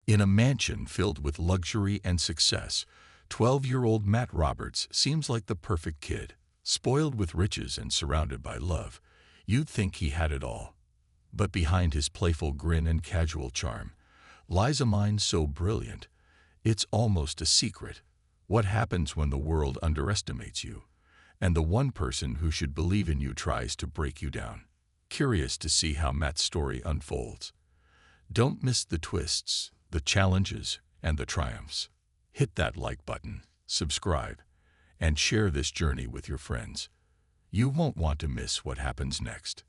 In a mansion filled with luxury and success, 12-year-old Matt Roberts seems like the perfect kid. Spoiled with riches and surrounded by love, you'd think he had it all. But behind his playful grin and casual charm lies a mind so brilliant, it's almost a secret. What happens when the world underestimates you, and the one person who should believe in you tries to break you down? Curious to see how Matt's story unfolds? Don't miss the twists, the challenges, and the triumphs. Hit that like button, subscribe, and share this journey with your friends. You won't want to miss what happens next.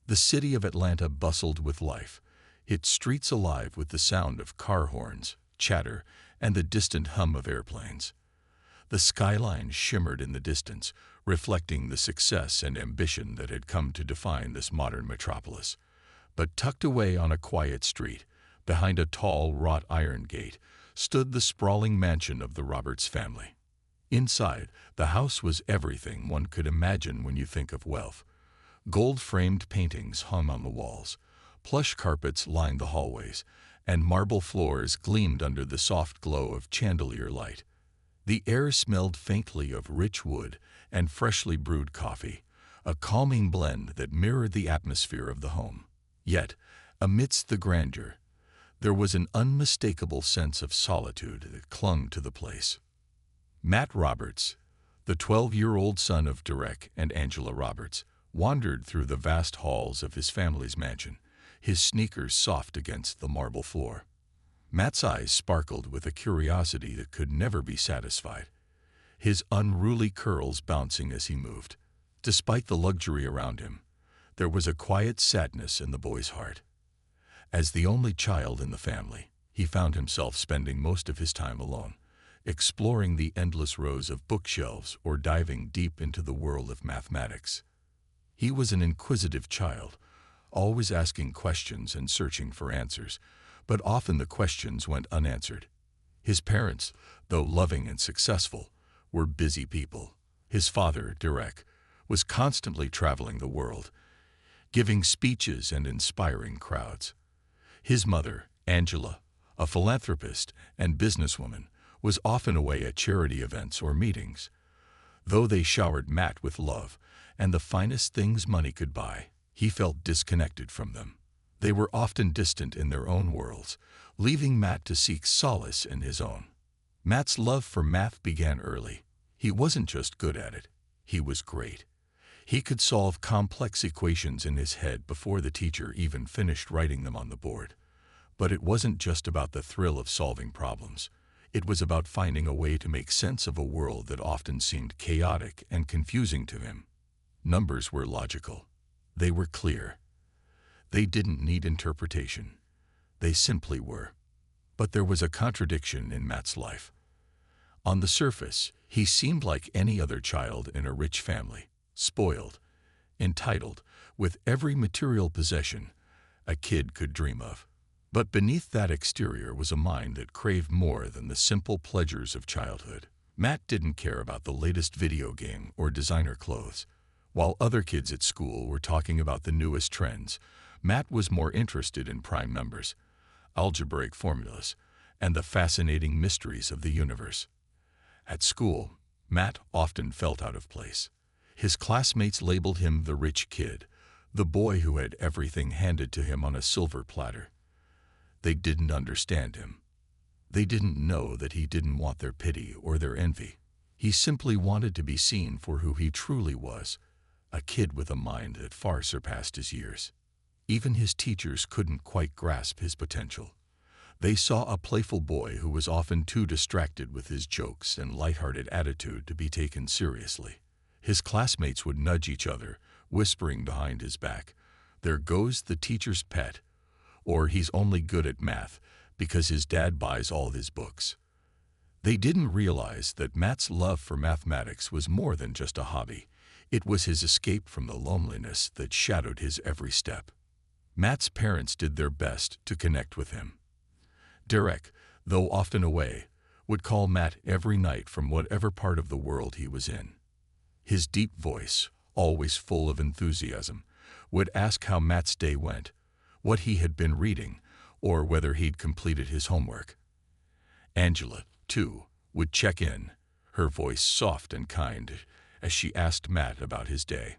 The city of Atlanta bustled with life, its streets alive with the sound of car horns, chatter, and the distant hum of airplanes. The skyline shimmered in the distance, reflecting the success and ambition that had come to define this modern metropolis. But tucked away on a quiet street, behind a tall wrought iron gate, stood the sprawling mansion of the Roberts family. Inside, the house was everything one could imagine when you think of wealth. Gold-framed paintings hung on the walls, plush carpets lined the hallways, and marble floors gleamed under the soft glow of chandelier light. The air smelled faintly of rich wood and freshly brewed coffee, a calming blend that mirrored the atmosphere of the home. Yet, amidst the grandeur, there was an unmistakable sense of solitude that clung to the place. Matt Roberts, the 12-year-old son of Derek and Angela Roberts, wandered through the vast halls of his family's mansion, his sneakers soft against the marble floor. Matt's eyes sparkled with a curiosity that could never be satisfied, his unruly curls bouncing as he moved. Despite the luxury around him, there was a quiet sadness in the boy's heart. As the only child in the family, he found himself spending most of his time alone, exploring the endless rows of bookshelves or diving deep into the world of mathematics. He was an inquisitive child, always asking questions and searching for answers, but often the questions went unanswered. His parents, though loving and successful, were busy people. His father, Derek, was constantly traveling the world, giving speeches and inspiring crowds. His mother, Angela, a philanthropist and businesswoman, was often away at charity events or meetings. Though they showered Matt with love and the finest things money could buy, he felt disconnected from them. They were often distant in their own worlds, leaving Matt to seek solace in his own. Matt's love for math began early. He wasn't just good at it, he was great. He could solve complex equations in his head before the teacher even finished writing them on the board. But it wasn't just about the thrill of solving problems. It was about finding a way to make sense of a world that often seemed chaotic and confusing to him. Numbers were logical. They were clear. They didn't need interpretation. They simply were. But there was a contradiction in Matt's life. On the surface, he seemed like any other child in a rich family, spoiled, entitled, with every material possession a kid could dream of. But beneath that exterior was a mind that craved more than the simple pleasures of childhood. Matt didn't care about the latest video game or designer clothes. While other kids at school were talking about the newest trends, Matt was more interested in prime numbers, algebraic formulas, and the fascinating mysteries of the universe. At school, Matt often felt out of place. His classmates labeled him the rich kid, the boy who had everything handed to him on a silver platter. They didn't understand him. They didn't know that he didn't want their pity or their envy. He simply wanted to be seen for who he truly was, a kid with a mind that far surpassed his years. Even his teachers couldn't quite grasp his potential. They saw a playful boy who was often too distracted with his jokes and lighthearted attitude to be taken seriously. His classmates would nudge each other, whispering behind his back, "There goes the teacher's pet," or "He's only good at math because his dad buys all his books." They didn't realize that Matt's love for mathematics was more than just a hobby. It was his escape from the loneliness that shadowed his every step. Matt's parents did their best to connect with him. Derek, though often away, would call Matt every night from whatever part of the world he was in. His deep voice, always full of enthusiasm, would ask how Matt's day went, what he had been reading, or whether he'd completed his homework. Angela, too, would check in, her voice soft and kind, as she asked Matt about his day.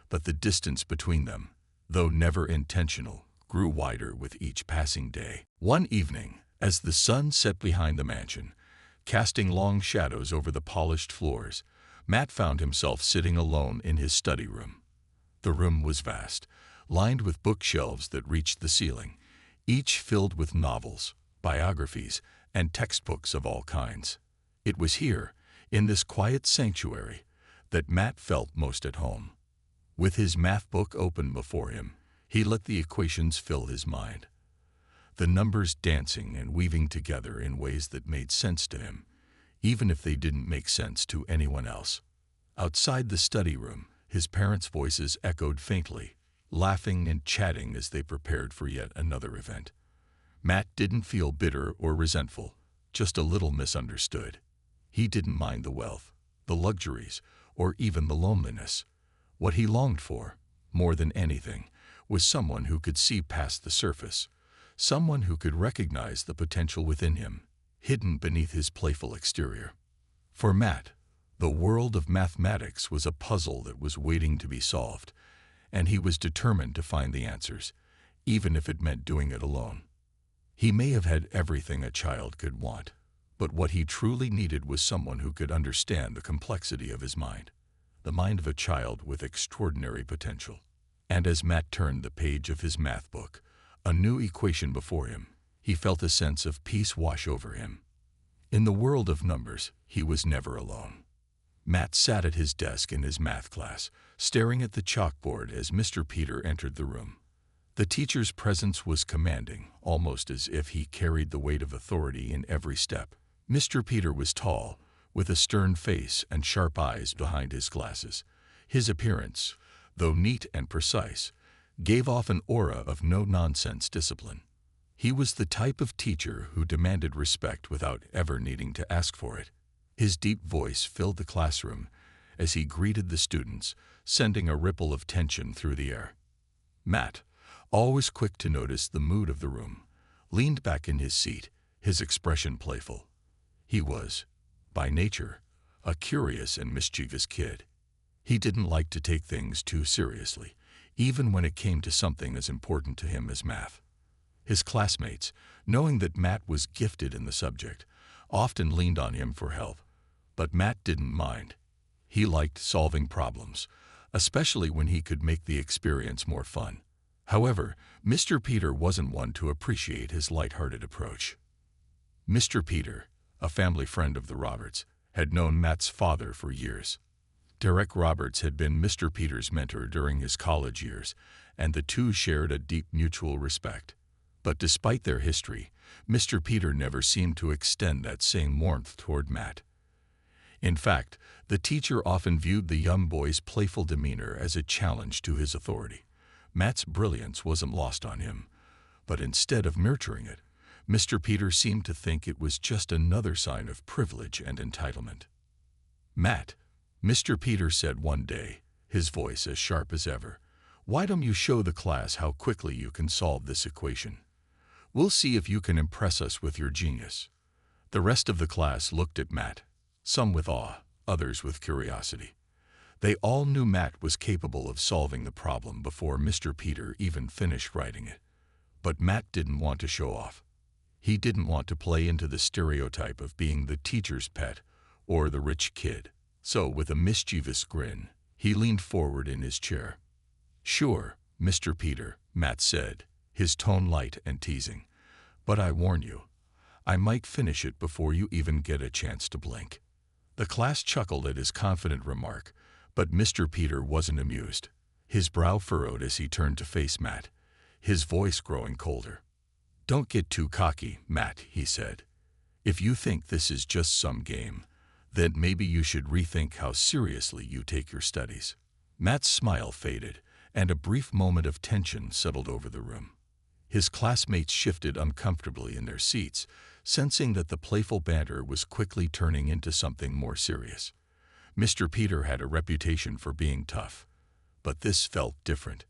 But the distance between them, though never intentional, grew wider with each passing day. One evening, as the sun set behind the mansion, casting long shadows over the polished floors, Matt found himself sitting alone in his study room. The room was vast, lined with bookshelves that reached the ceiling, each filled with novels, biographies, and textbooks of all kinds. It was here, in this quiet sanctuary, that Matt felt most at home. With his math book open before him, he let the equations fill his mind, the numbers dancing and weaving together in ways that made sense to him, even if they didn't make sense to anyone else. Outside the study room, his parents' voices echoed faintly, laughing and chatting as they prepared for yet another event. Matt didn't feel bitter or resentful, just a little misunderstood. He didn't mind the wealth, the luxuries, or even the loneliness. What he longed for, more than anything, was someone who could see past the surface, someone who could recognize the potential within him, hidden beneath his playful exterior. For Matt, the world of mathematics was a puzzle that was waiting to be solved, and he was determined to find the answers, even if it meant doing it alone. He may have had everything a child could want, but what he truly needed was someone who could understand the complexity of his mind, the mind of a child with extraordinary potential. And as Matt turned the page of his math book, a new equation before him, he felt a sense of peace wash over him. In the world of numbers, he was never alone. Matt sat at his desk in his math class, staring at the chalkboard as Mr. Peter entered the room. The teacher's presence was commanding, almost as if he carried the weight of authority in every step. Mr. Peter was tall, with a stern face and sharp eyes behind his glasses. His appearance, though neat and precise, gave off an aura of no-nonsense discipline. He was the type of teacher who demanded respect without ever needing to ask for it. His deep voice filled the classroom as he greeted the students, sending a ripple of tension through the air. Matt, always quick to notice the mood of the room, leaned back in his seat, his expression playful. He was, by nature, a curious and mischievous kid. He didn't like to take things too seriously, even when it came to something as important to him as math. His classmates, knowing that Matt was gifted in the subject, often leaned on him for help, but Matt didn't mind. He liked solving problems, especially when he could make the experience more fun. However, Mr. Peter wasn't one to appreciate his lighthearted approach. Mr. Peter, a family friend of the Roberts, had known Matt's father for years. Derek Roberts had been Mr. Peter's mentor during his college years, and the two shared a deep mutual respect. But despite their history, Mr. Peter never seemed to extend that same warmth toward Matt. In fact, the teacher often viewed the young boy's playful demeanor as a challenge to his authority. Matt's brilliance wasn't lost on him, but instead of nurturing it, Mr. Peter seemed to think it was just another sign of privilege and entitlement. "Matt," Mr. Peter said one day, his voice as sharp as ever, "why don't you show the class how quickly you can solve this equation? We'll see if you can impress us with your genius." The rest of the class looked at Matt, some with awe, others with curiosity. They all knew Matt was capable of solving the problem before Mr. Peter even finished writing it. But Matt didn't want to show off. He didn't want to play into the stereotype of being the teacher's pet or the rich kid. So, with a mischievous grin, he leaned forward in his chair. "Sure, Mr. Peter," Matt said, his tone light and teasing. "But I warn you, I might finish it before you even get a chance to blink." The class chuckled at his confident remark, but Mr. Peter wasn't amused. His brow furrowed as he turned to face Matt, his voice growing colder. "Don't get too cocky, Matt," he said. "If you think this is just some game, then maybe you should rethink how seriously you take your studies." Matt's smile faded, and a brief moment of tension settled over the room. His classmates shifted uncomfortably in their seats, sensing that the playful banter was quickly turning into something more serious. Mr. Peter had a reputation for being tough, but this felt different.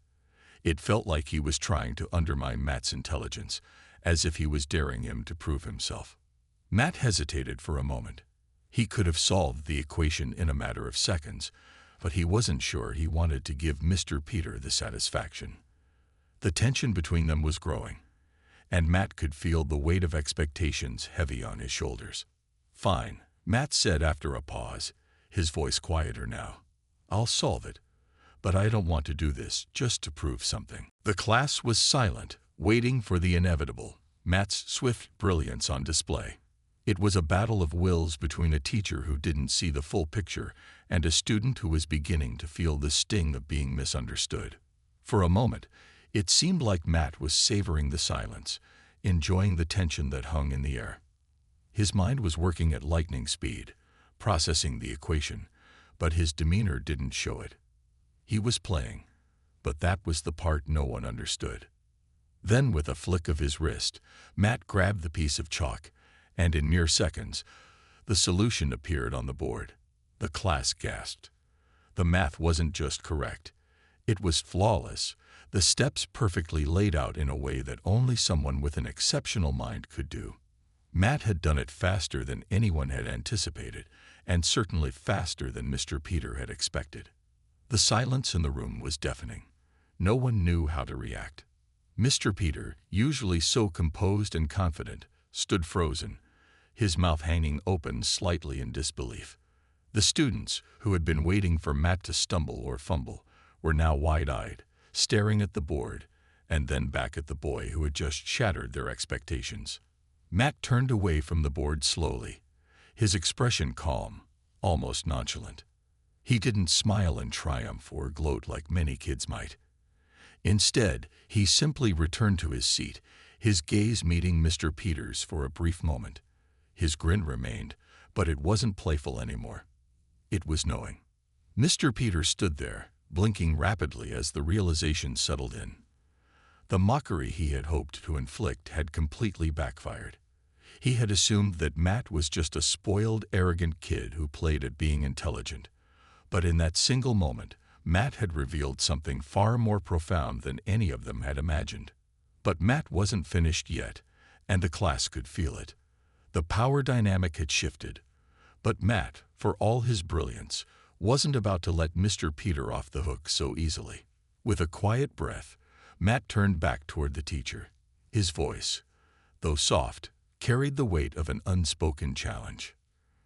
It felt like he was trying to undermine Matt's intelligence, as if he was daring him to prove himself. Matt hesitated for a moment. He could have solved the equation in a matter of seconds, but he wasn't sure he wanted to give Mr. Peter the satisfaction. The tension between them was growing, and Matt could feel the weight of expectations heavy on his shoulders. "Fine," Matt said after a pause, his voice quieter now. "I'll solve it, but I don't want to do this just to prove something." The class was silent, waiting for the inevitable, Matt's swift brilliance on display. It was a battle of wills between a teacher who didn't see the full picture and a student who was beginning to feel the sting of being misunderstood. For a moment, it seemed like Matt was savoring the silence, enjoying the tension that hung in the air. His mind was working at lightning speed, processing the equation, but his demeanor didn't show it. He was playing, but that was the part no one understood. Then, with a flick of his wrist, Matt grabbed the piece of chalk, and in mere seconds, the solution appeared on the board. The class gasped. The math wasn't just correct. It was flawless, the steps perfectly laid out in a way that only someone with an exceptional mind could do. Matt had done it faster than anyone had anticipated, and certainly faster than Mr. Peter had expected. The silence in the room was deafening. No one knew how to react. Mr. Peter, usually so composed and confident, stood frozen, his mouth hanging open slightly in disbelief. The students, who had been waiting for Matt to stumble or fumble, were now wide-eyed, staring at the board, and then back at the boy who had just shattered their expectations. Matt turned away from the board slowly, his expression calm, almost nonchalant. He didn't smile in triumph or gloat like many kids might. Instead, he simply returned to his seat, his gaze meeting Mr. Peter's for a brief moment. His grin remained, but it wasn't playful anymore. It was knowing. Mr. Peter stood there, blinking rapidly as the realization settled in. The mockery he had hoped to inflict had completely backfired. He had assumed that Matt was just a spoiled, arrogant kid who played at being intelligent. But in that single moment, Matt had revealed something far more profound than any of them had imagined. But Matt wasn't finished yet, and the class could feel it. The power dynamic had shifted. But Matt, for all his brilliance, wasn't about to let Mr. Peter off the hook so easily. With a quiet breath, Matt turned back toward the teacher. His voice, though soft, carried the weight of an unspoken challenge.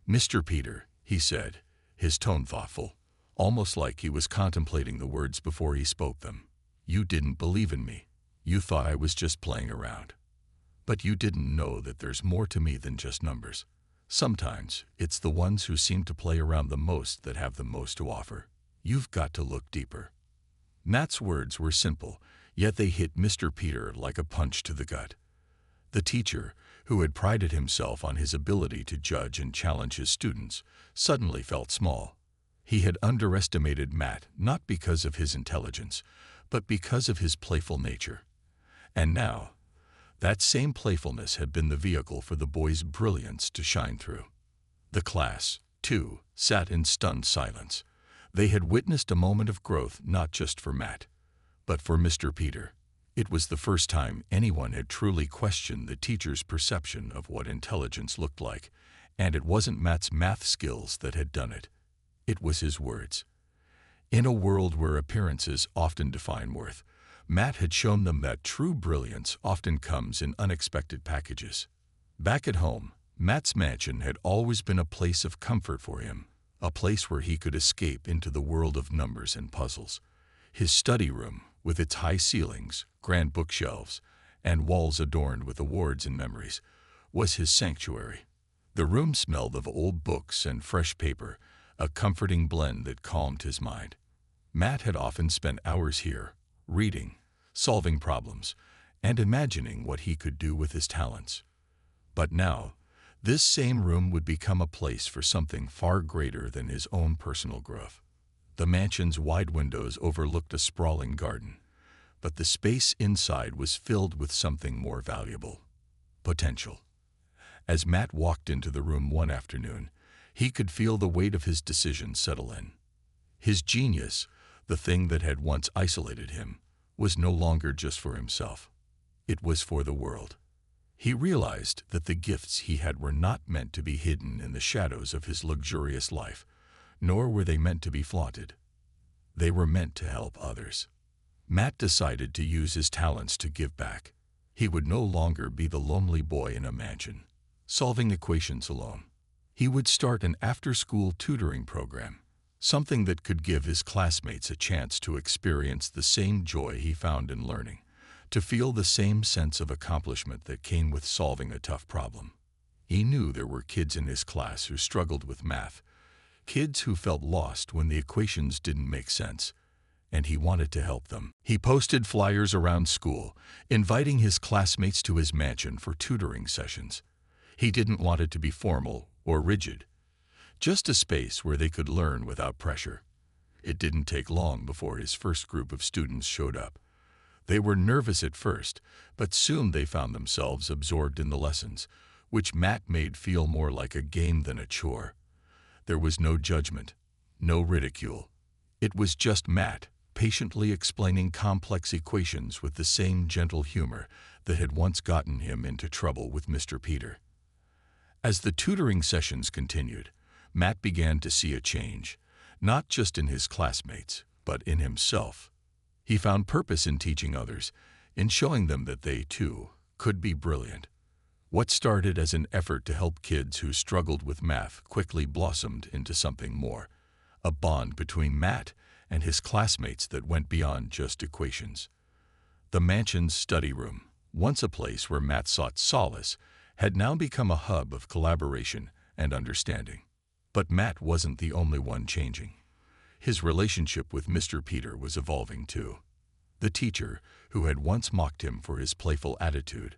"Mr. Peter," he said, his tone thoughtful, almost like he was contemplating the words before he spoke them. "You didn't believe in me. You thought I was just playing around. But you didn't know that there's more to me than just numbers. Sometimes it's the ones who seem to play around the most that have the most to offer. You've got to look deeper." Matt's words were simple, yet they hit Mr. Peter like a punch to the gut. The teacher, who had prided himself on his ability to judge and challenge his students, suddenly felt small. He had underestimated Matt not because of his intelligence, but because of his playful nature. And now, that same playfulness had been the vehicle for the boy's brilliance to shine through. The class, too, sat in stunned silence. They had witnessed a moment of growth not just for Matt, but for Mr. Peter. It was the first time anyone had truly questioned the teacher's perception of what intelligence looked like, and it wasn't Matt's math skills that had done it. It was his words. In a world where appearances often define worth, Matt had shown them that true brilliance often comes in unexpected packages. Back at home, Matt's mansion had always been a place of comfort for him, a place where he could escape into the world of numbers and puzzles. His study room, with its high ceilings, grand bookshelves, and walls adorned with awards and memories, was his sanctuary. The room smelled of old books and fresh paper, a comforting blend that calmed his mind. Matt had often spent hours here, reading, solving problems, and imagining what he could do with his talents. But now, this same room would become a place for something far greater than his own personal growth. The mansion's wide windows overlooked a sprawling garden, but the space inside was filled with something more valuable: potential. As Matt walked into the room one afternoon, he could feel the weight of his decision settle in. His genius, the thing that had once isolated him, was no longer just for himself. It was for the world. He realized that the gifts he had were not meant to be hidden in the shadows of his luxurious life, nor were they meant to be flaunted. They were meant to help others. Matt decided to use his talents to give back. He would no longer be the lonely boy in a mansion, solving equations alone. He would start an after-school tutoring program, something that could give his classmates a chance to experience the same joy he found in learning, to feel the same sense of accomplishment that came with solving a tough problem. He knew there were kids in his class who struggled with math, kids who felt lost when the equations didn't make sense, and he wanted to help them. He posted flyers around school, inviting his classmates to his mansion for tutoring sessions. He didn't want it to be formal or rigid, just a space where they could learn without pressure. It didn't take long before his first group of students showed up. They were nervous at first, but soon they found themselves absorbed in the lessons, which Matt made feel more like a game than a chore. There was no judgment, no ridicule. It was just Matt, patiently explaining complex equations with the same gentle humor that had once gotten him into trouble with Mr. Peter. As the tutoring sessions continued, Matt began to see a change, not just in his classmates, but in himself. He found purpose in teaching others, in showing them that they, too, could be brilliant. What started as an effort to help kids who struggled with math quickly blossomed into something more, a bond between Matt and his classmates that went beyond just equations. The mansion's study room, once a place where Matt sought solace, had now become a hub of collaboration and understanding. But Matt wasn't the only one changing. His relationship with Mr. Peter was evolving too. The teacher, who had once mocked him for his playful attitude,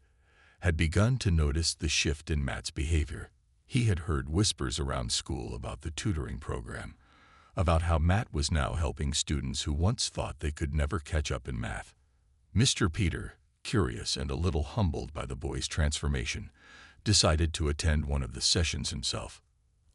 had begun to notice the shift in Matt's behavior. He had heard whispers around school about the tutoring program, about how Matt was now helping students who once thought they could never catch up in math. Mr. Peter, curious and a little humbled by the boy's transformation, decided to attend one of the sessions himself.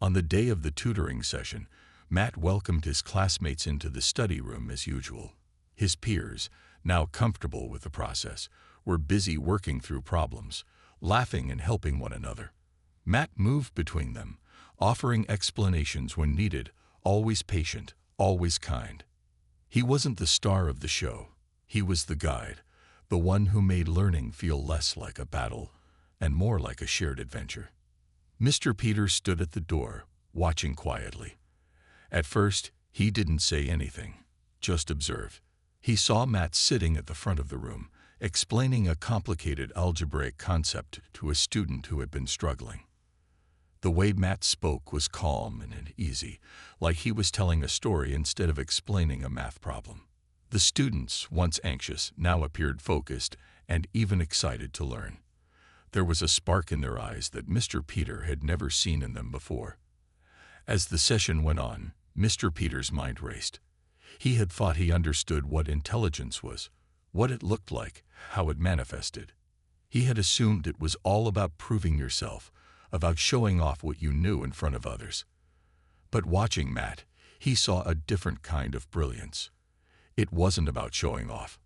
On the day of the tutoring session, Matt welcomed his classmates into the study room as usual. His peers, now comfortable with the process, were busy working through problems, laughing and helping one another. Matt moved between them, offering explanations when needed, always patient, always kind. He wasn't the star of the show. He was the guide, the one who made learning feel less like a battle and more like a shared adventure. Mr. Peter stood at the door, watching quietly. At first, he didn't say anything, just observed. He saw Matt sitting at the front of the room, explaining a complicated algebraic concept to a student who had been struggling. The way Matt spoke was calm and easy, like he was telling a story instead of explaining a math problem. The students, once anxious, now appeared focused and even excited to learn. There was a spark in their eyes that Mr. Peter had never seen in them before. As the session went on, Mr. Peter's mind raced. He had thought he understood what intelligence was, what it looked like, how it manifested. He had assumed it was all about proving yourself, about showing off what you knew in front of others. But watching Matt, he saw a different kind of brilliance. It wasn't about showing off.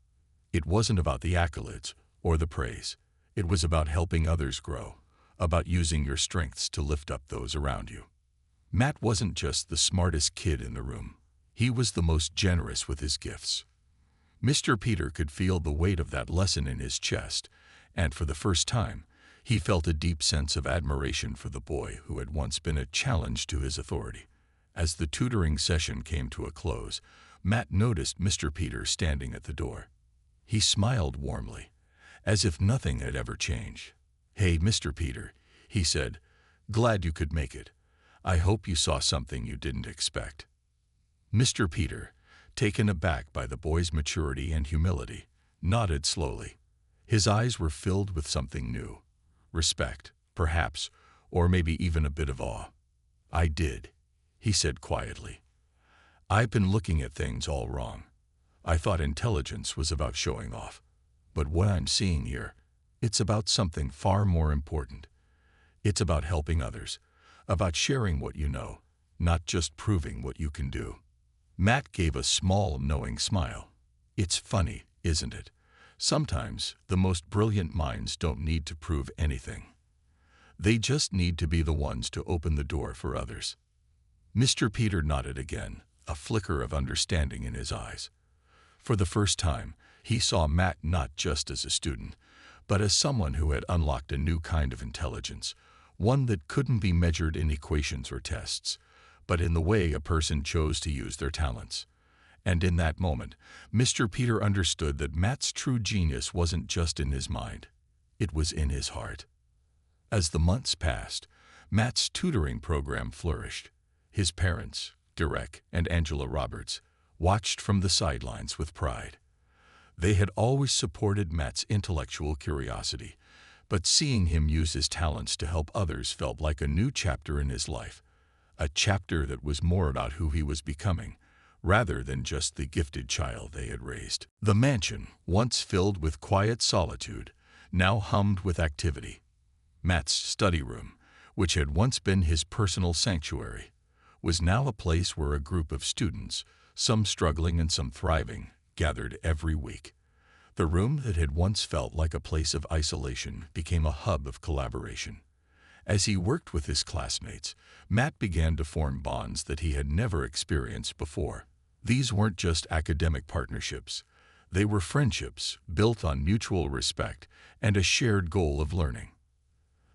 It wasn't about the accolades or the praise. It was about helping others grow, about using your strengths to lift up those around you. Matt wasn't just the smartest kid in the room. He was the most generous with his gifts. Mr. Peter could feel the weight of that lesson in his chest, and for the first time, he felt a deep sense of admiration for the boy who had once been a challenge to his authority. As the tutoring session came to a close, Matt noticed Mr. Peter standing at the door. He smiled warmly, as if nothing had ever changed. "Hey, Mr. Peter," he said, "glad you could make it. I hope you saw something you didn't expect." Mr. Peter, taken aback by the boy's maturity and humility, nodded slowly. His eyes were filled with something new. Respect, perhaps, or maybe even a bit of awe. "I did," he said quietly. "I've been looking at things all wrong. I thought intelligence was about showing off. But what I'm seeing here, it's about something far more important. It's about helping others, about sharing what you know, not just proving what you can do." Matt gave a small, knowing smile. "It's funny, isn't it? Sometimes the most brilliant minds don't need to prove anything. They just need to be the ones to open the door for others. Mr. Peter nodded again, a flicker of understanding in his eyes. For the first time, he saw Matt not just as a student, but as someone who had unlocked a new kind of intelligence, one that couldn't be measured in equations or tests, but in the way a person chose to use their talents. And in that moment, Mr. Peter understood that Matt's true genius wasn't just in his mind. It was in his heart. As the months passed, Matt's tutoring program flourished. His parents, Derek and Angela Roberts, watched from the sidelines with pride. They had always supported Matt's intellectual curiosity, but seeing him use his talents to help others felt like a new chapter in his life, a chapter that was more about who he was becoming, rather than just the gifted child they had raised. The mansion, once filled with quiet solitude, now hummed with activity. Matt's study room, which had once been his personal sanctuary, was now a place where a group of students, some struggling and some thriving, gathered every week. The room that had once felt like a place of isolation became a hub of collaboration. As he worked with his classmates, Matt began to form bonds that he had never experienced before. These weren't just academic partnerships. They were friendships built on mutual respect and a shared goal of learning.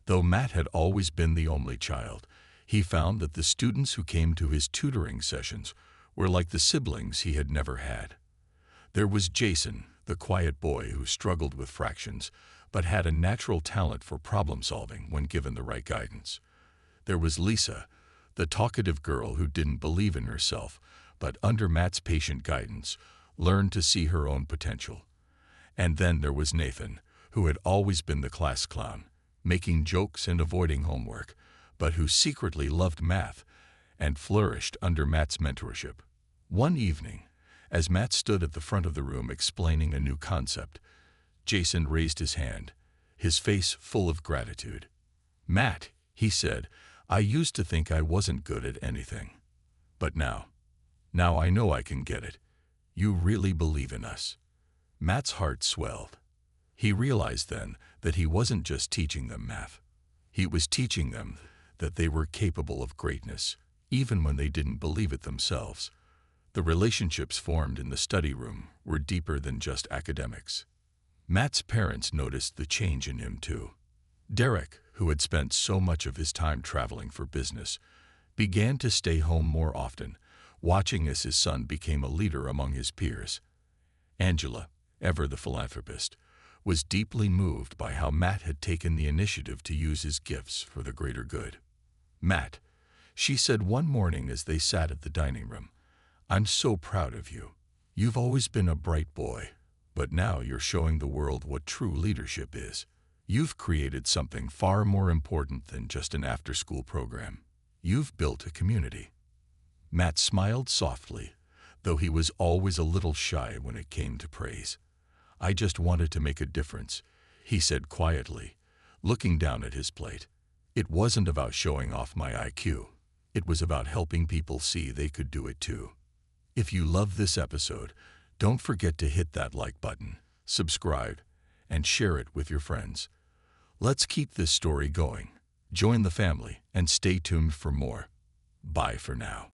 Though Matt had always been the only child, he found that the students who came to his tutoring sessions were like the siblings he had never had. There was Jason, the quiet boy who struggled with fractions, but had a natural talent for problem-solving when given the right guidance. There was Lisa, the talkative girl who didn't believe in herself, but under Matt's patient guidance, learned to see her own potential. And then there was Nathan, who had always been the class clown, making jokes and avoiding homework, but who secretly loved math and flourished under Matt's mentorship. One evening, as Matt stood at the front of the room explaining a new concept, Jason raised his hand, his face full of gratitude. "Matt," he said, "I used to think I wasn't good at anything. But now I know I can get it. You really believe in us." Matt's heart swelled. He realized then that he wasn't just teaching them math. He was teaching them that they were capable of greatness, even when they didn't believe it themselves. The relationships formed in the study room were deeper than just academics. Matt's parents noticed the change in him too. Derek, who had spent so much of his time traveling for business, began to stay home more often, watching as his son became a leader among his peers. Angela, ever the philanthropist, was deeply moved by how Matt had taken the initiative to use his gifts for the greater good. "Matt," she said one morning as they sat at the dining room, "I'm so proud of you. You've always been a bright boy, but now you're showing the world what true leadership is. You've created something far more important than just an after-school program. You've built a community." Matt smiled softly, though he was always a little shy when it came to praise. "I just wanted to make a difference," he said quietly, looking down at his plate. "It wasn't about showing off my IQ. It was about helping people see they could do it too." If you love this episode, don't forget to hit that like button, subscribe, and share it with your friends. Let's keep this story going. Join the family and stay tuned for more. Bye for now.